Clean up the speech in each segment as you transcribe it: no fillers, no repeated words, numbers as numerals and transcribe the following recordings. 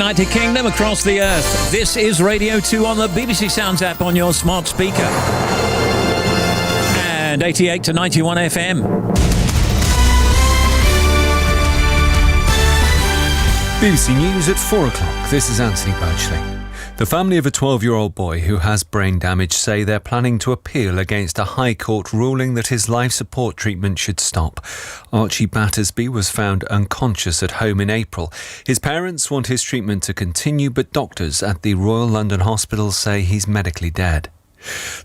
United Kingdom, across the earth. This is Radio 2 on the BBC Sounds app on your smart speaker. And 88 to 91 FM. BBC News at 4 o'clock. This is Anthony Badgley. The family of a 12-year-old boy who has brain damage say they're planning to appeal against a High Court ruling that his life support treatment should stop. Archie Battersby was found unconscious at home in April. His parents want his treatment to continue, but doctors at the Royal London Hospital say he's medically dead.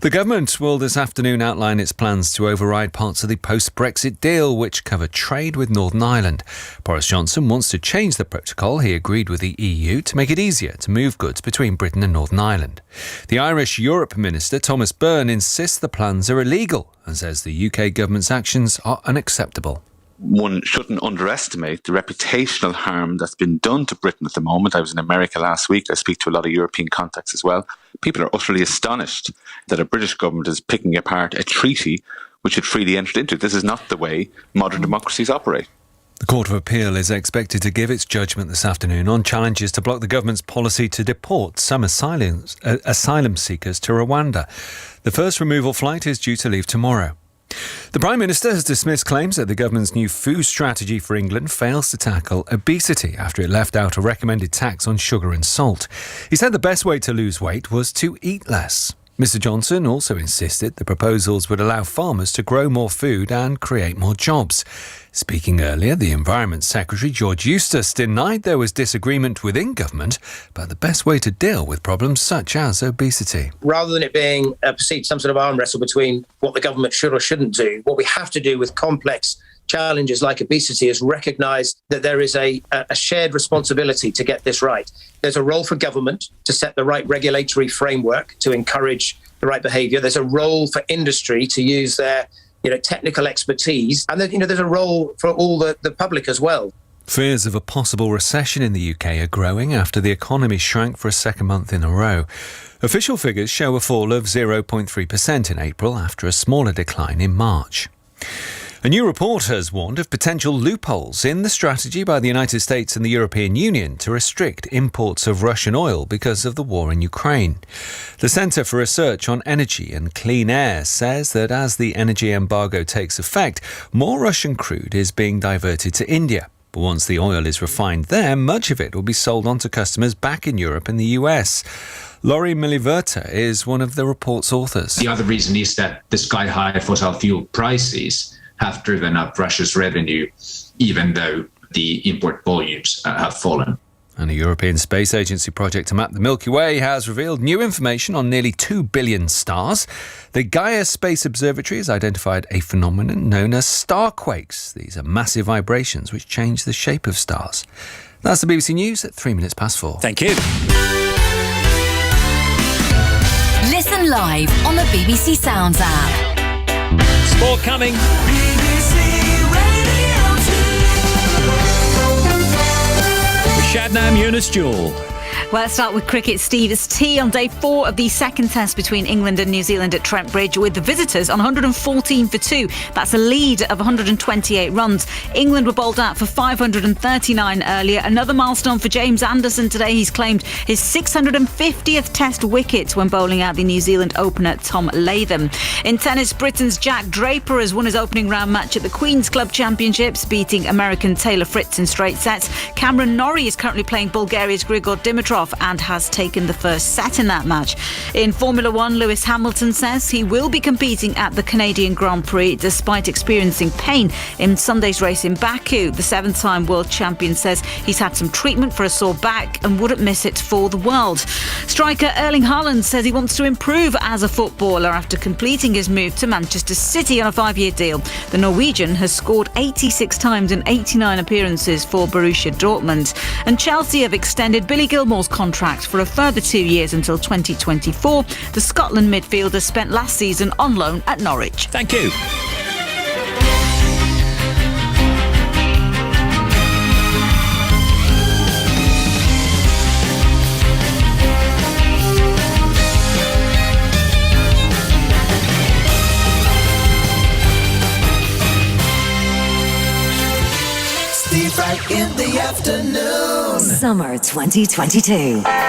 The government will this afternoon outline its plans to override parts of the post-Brexit deal which cover trade with Northern Ireland. Boris Johnson wants to change the protocol he agreed with the EU to make it easier to move goods between Britain and Northern Ireland. The Irish Europe Minister Thomas Byrne insists the plans are illegal and says the UK government's actions are unacceptable. One shouldn't underestimate the reputational harm that's been done to Britain at the moment. I was in America last week. I speak to a lot of European contacts as well. People are utterly astonished that a British government is picking apart a treaty which it freely entered into. This is not the way modern democracies operate. The Court of Appeal is expected to give its judgment this afternoon on challenges to block the government's policy to deport some asylum seekers to Rwanda. The first removal flight is due to leave tomorrow. The Prime Minister has dismissed claims that the government's new food strategy for England fails to tackle obesity after it left out a recommended tax on sugar and salt. He said the best way to lose weight was to eat less. Mr Johnson also insisted the proposals would allow farmers to grow more food and create more jobs. Speaking earlier, the Environment Secretary George Eustace denied there was disagreement within government about the best way to deal with problems such as obesity. Rather than it being perceived some sort of arm wrestle between what the government should or shouldn't do, what we have to do with complex challenges like obesity is recognise that there is a shared responsibility to get this right. There's a role for government to set the right regulatory framework to encourage the right behaviour. There's a role for industry to use their technical expertise. And then, there's a role for all the public as well. Fears of a possible recession in the UK are growing after the economy shrank for a second month in a row. Official figures show a fall of 0.3% in April after a smaller decline in March. A new report has warned of potential loopholes in the strategy by the United States and the European Union to restrict imports of Russian oil because of the war in Ukraine. The Centre for Research on Energy and Clean Air says that as the energy embargo takes effect, more Russian crude is being diverted to India. But once the oil is refined there, much of it will be sold on to customers back in Europe and the US. Laurie Miliverta is one of the report's authors. The other reason is that the sky-high fossil fuel prices have driven up Russia's revenue, even though the import volumes have fallen. And a European Space Agency project to map the Milky Way has revealed new information on nearly 2 billion stars. The Gaia Space Observatory has identified a phenomenon known as starquakes. These are massive vibrations which change the shape of stars. That's the BBC News at 4:03. Thank you. Listen live on the BBC Sounds app. Sport coming. BBC Radio 2. Shadnam Yunus Jewel. Well, let's start with cricket, Steve. It's tea on day 4 of the second test between England and New Zealand at Trent Bridge, with the visitors on 114 for 2. That's a lead of 128 runs. England were bowled out for 539 earlier. Another milestone for James Anderson today. He's claimed his 650th test wicket when bowling out the New Zealand opener Tom Latham. In tennis, Britain's Jack Draper has won his opening round match at the Queen's Club Championships, beating American Taylor Fritz in straight sets. Cameron Norrie is currently playing Bulgaria's Grigor Dimitrov and has taken the first set in that match. In Formula 1, Lewis Hamilton says he will be competing at the Canadian Grand Prix despite experiencing pain in Sunday's race in Baku. The 7-time world champion says he's had some treatment for a sore back and wouldn't miss it for the world. Striker Erling Haaland says he wants to improve as a footballer after completing his move to Manchester City on a 5-year deal. The Norwegian has scored 86 times in 89 appearances for Borussia Dortmund. And Chelsea have extended Billy Gilmore's contract for a further 2 years until 2024. The Scotland midfielder spent last season on loan at Norwich. Thank you. Steve be right in the afternoon. Summer 2022.